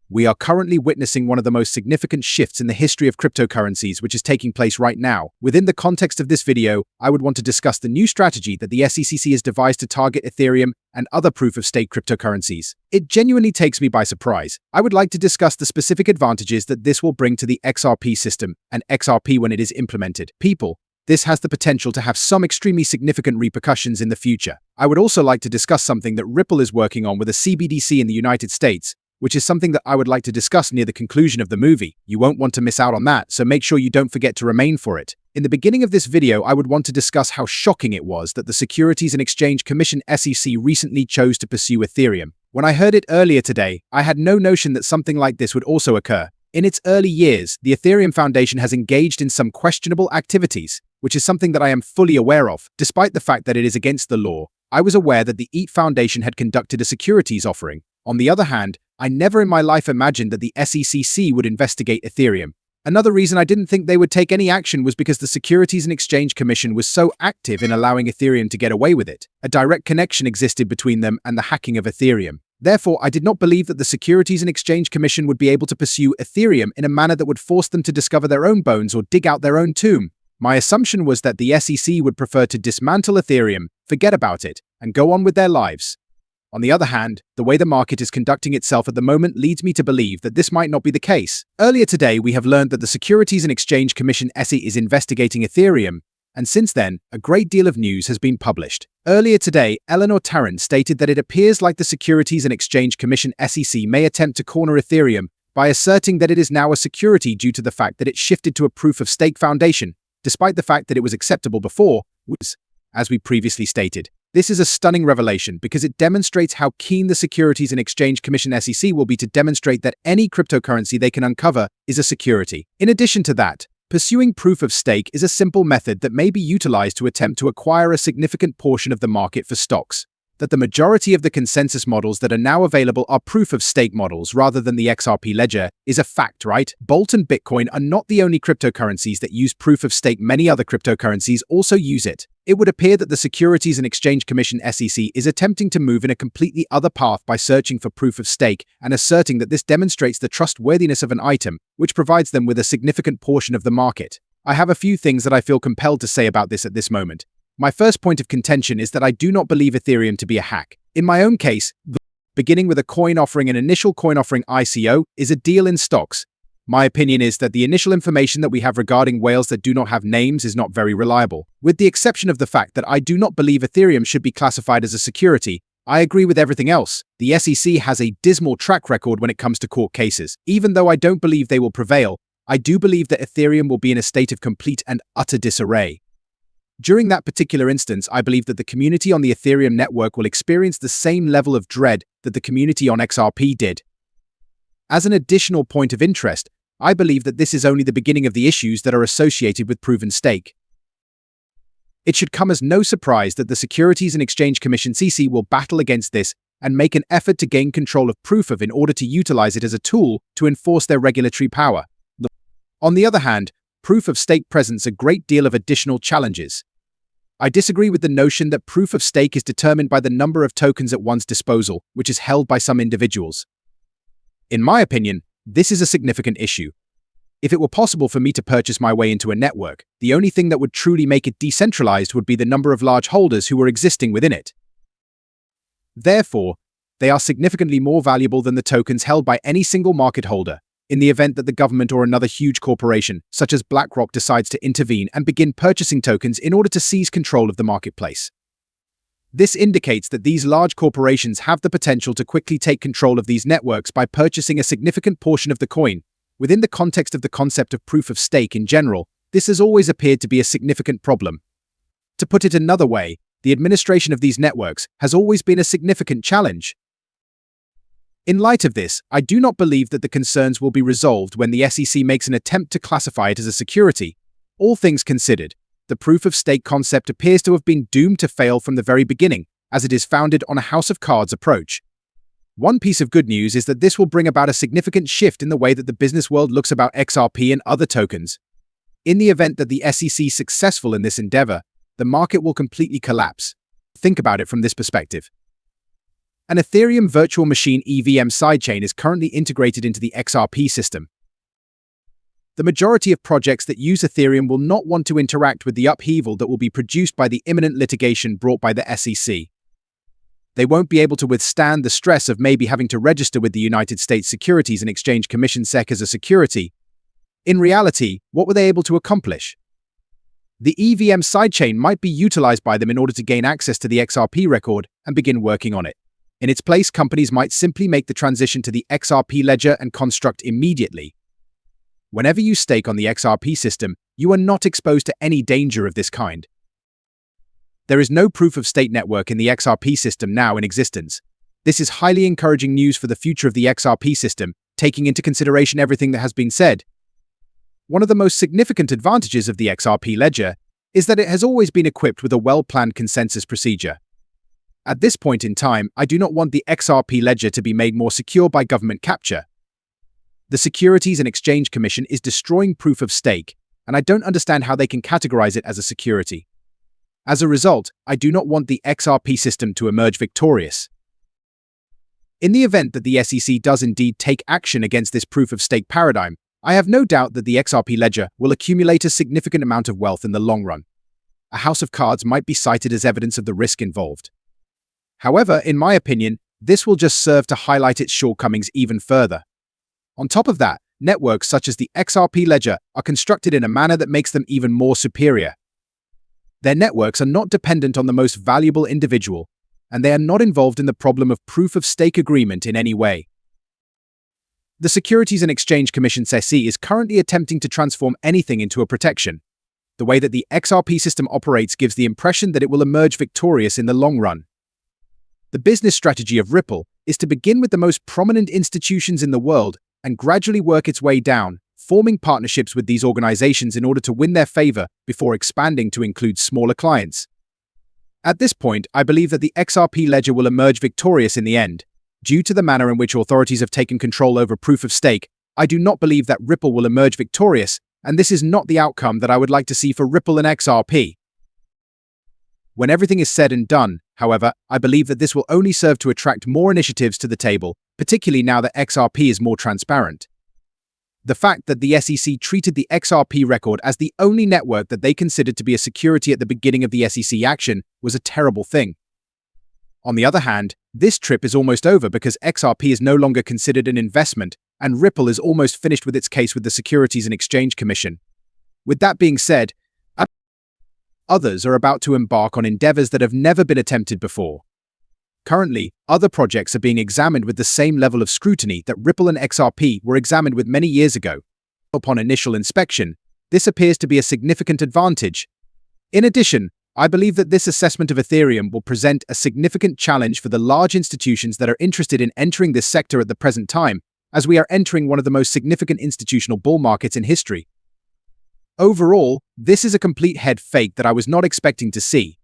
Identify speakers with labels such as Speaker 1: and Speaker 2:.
Speaker 1: We are currently witnessing one of the most significant shifts in the history of cryptocurrencies, which is taking place right now. Within the context of this video, I would want to discuss the new strategy that the SEC has devised to target Ethereum and other proof-of-stake cryptocurrencies. It genuinely takes me by surprise. I would like to discuss the specific advantages that this will bring to the XRP system and XRP when it is implemented. This has the potential to have some extremely significant repercussions in the future. I would also like to discuss something that Ripple is working on with a CBDC in the United States, which is something that I would like to discuss near the conclusion of the movie. You won't want to miss out on that, so make sure you don't forget to remain for it. In the beginning of this video, I would want to discuss how shocking it was that the Securities and Exchange Commission (SEC) recently chose to pursue Ethereum. When I heard it earlier today, I had no notion that something like this would also occur. In its early years, the Ethereum Foundation has engaged in some questionable activities, which is something that I am fully aware of. Despite the fact that it is against the law, I was aware that the It Foundation had conducted a securities offering. On the other hand, I never in my life imagined that the SEC would investigate Ethereum. Another reason I didn't think they would take any action was because the Securities and Exchange Commission was so active in allowing Ethereum to get away with it. A direct connection existed between them and the hacking of Ethereum. Therefore, I did not believe that the Securities and Exchange Commission would be able to pursue Ethereum in a manner that would force them to discover their own bones or dig out their own tomb. My assumption was that the SEC would prefer to dismantle Ethereum, forget about it, and go on with their lives. On the other hand, the way the market is conducting itself at the moment leads me to believe that this might not be the case. Earlier today, we have learned that the Securities and Exchange Commission (SEC) is investigating Ethereum, and since then, a great deal of news has been published. Earlier today, Eleanor Tarrant stated that it appears like the Securities and Exchange Commission (SEC) may attempt to corner Ethereum by asserting that it is now a security due to the fact that it shifted to a proof-of-stake foundation, despite the fact that it was acceptable before, as we previously stated. This is a stunning revelation because it demonstrates how keen the Securities and Exchange Commission (SEC) will be to demonstrate that any cryptocurrency they can uncover is a security. In addition to that, pursuing proof of stake is a simple method that may be utilized to attempt to acquire a significant portion of the market for stocks. That the majority of the consensus models that are now available are proof-of-stake models rather than the XRP ledger is a fact, right? Bolt and Bitcoin are not the only cryptocurrencies that use proof-of-stake. Many other cryptocurrencies also use it. It would appear that the Securities and Exchange Commission (SEC) is attempting to move in a completely other path by searching for proof-of-stake and asserting that this demonstrates the trustworthiness of an item, which provides them with a significant portion of the market. I have a few things that I feel compelled to say about this at this moment. My first point of contention is that I do not believe Ethereum to be a hack. In my own case, beginning with a coin offering, an initial coin offering ICO, is a deal in stocks. My opinion is that the initial information that we have regarding whales that do not have names is not very reliable. With the exception of the fact that I do not believe Ethereum should be classified as a security, I agree with everything else. The SEC has a dismal track record when it comes to court cases. Even though I don't believe they will prevail, I do believe that Ethereum will be in a state of complete and utter disarray. During that particular instance, I believe that the community on the Ethereum network will experience the same level of dread that the community on XRP did. As an additional point of interest, I believe that this is only the beginning of the issues that are associated with proven stake. It should come as no surprise that the Securities and Exchange Commission (SEC) will battle against this and make an effort to gain control of proof of in order to utilize it as a tool to enforce their regulatory power. On the other hand, proof of stake presents a great deal of additional challenges. I disagree with the notion that proof of stake is determined by the number of tokens at one's disposal, which is held by some individuals. In my opinion, this is a significant issue. If it were possible for me to purchase my way into a network, the only thing that would truly make it decentralized would be the number of large holders who were existing within it. Therefore, they are significantly more valuable than the tokens held by any single market holder. In the event that the government or another huge corporation, such as BlackRock, decides to intervene and begin purchasing tokens in order to seize control of the marketplace. This indicates that these large corporations have the potential to quickly take control of these networks by purchasing a significant portion of the coin. Within the context of the concept of proof of stake in general, this has always appeared to be a significant problem. To put it another way, the administration of these networks has always been a significant challenge. In light of this, I do not believe that the concerns will be resolved when the SEC makes an attempt to classify it as a security. All things considered, the proof-of-stake concept appears to have been doomed to fail from the very beginning, as it is founded on a house of cards approach. One piece of good news is that this will bring about a significant shift in the way that the business world looks about XRP and other tokens. In the event that the SEC is successful in this endeavor, the market will completely collapse. Think about it from this perspective. An Ethereum virtual machine EVM sidechain is currently integrated into the XRP system. The majority of projects that use Ethereum will not want to interact with the upheaval that will be produced by the imminent litigation brought by the SEC. They won't be able to withstand the stress of maybe having to register with the United States Securities and Exchange Commission SEC as a security. In reality, what were they able to accomplish? The EVM sidechain might be utilized by them in order to gain access to the XRP record and begin working on it. In its place, companies might simply make the transition to the XRP ledger and construct immediately. Whenever you stake on the XRP system, you are not exposed to any danger of this kind. There is no proof-of-stake network in the XRP system now in existence. This is highly encouraging news for the future of the XRP system, taking into consideration everything that has been said. One of the most significant advantages of the XRP ledger is that it has always been equipped with a well-planned consensus procedure. At this point in time, I do not want the XRP ledger to be made more secure by government capture. The Securities and Exchange Commission is destroying proof of stake, and I don't understand how they can categorize it as a security. As a result, I do not want the XRP system to emerge victorious. In the event that the SEC does indeed take action against this proof of stake paradigm, I have no doubt that the XRP ledger will accumulate a significant amount of wealth in the long run. A house of cards might be cited as evidence of the risk involved. However, in my opinion, this will just serve to highlight its shortcomings even further. On top of that, networks such as the XRP ledger are constructed in a manner that makes them even more superior. Their networks are not dependent on the most valuable individual, and they are not involved in the problem of proof of stake agreement in any way. The Securities and Exchange Commission SEC is currently attempting to transform anything into a protection. The way that the XRP system operates gives the impression that it will emerge victorious in the long run. The business strategy of Ripple is to begin with the most prominent institutions in the world and gradually work its way down, forming partnerships with these organizations in order to win their favor before expanding to include smaller clients. At this point, I believe that the XRP ledger will emerge victorious in the end. Due to the manner in which authorities have taken control over proof of stake, I do not believe that Ripple will emerge victorious, and this is not the outcome that I would like to see for Ripple and XRP. When everything is said and done, however, I believe that this will only serve to attract more initiatives to the table, particularly now that XRP is more transparent. The fact that the SEC treated the XRP record as the only network that they considered to be a security at the beginning of the SEC action was a terrible thing. On the other hand, this trip is almost over because XRP is no longer considered an investment, and Ripple is almost finished with its case with the Securities and Exchange Commission. With that being said, others are about to embark on endeavors that have never been attempted before. Currently, other projects are being examined with the same level of scrutiny that Ripple and XRP were examined with many years ago. Upon initial inspection, this appears to be a significant advantage. In addition, I believe that this assessment of Ethereum will present a significant challenge for the large institutions that are interested in entering this sector at the present time, as we are entering one of the most significant institutional bull markets in history. Overall, this is a complete head fake that I was not expecting to see.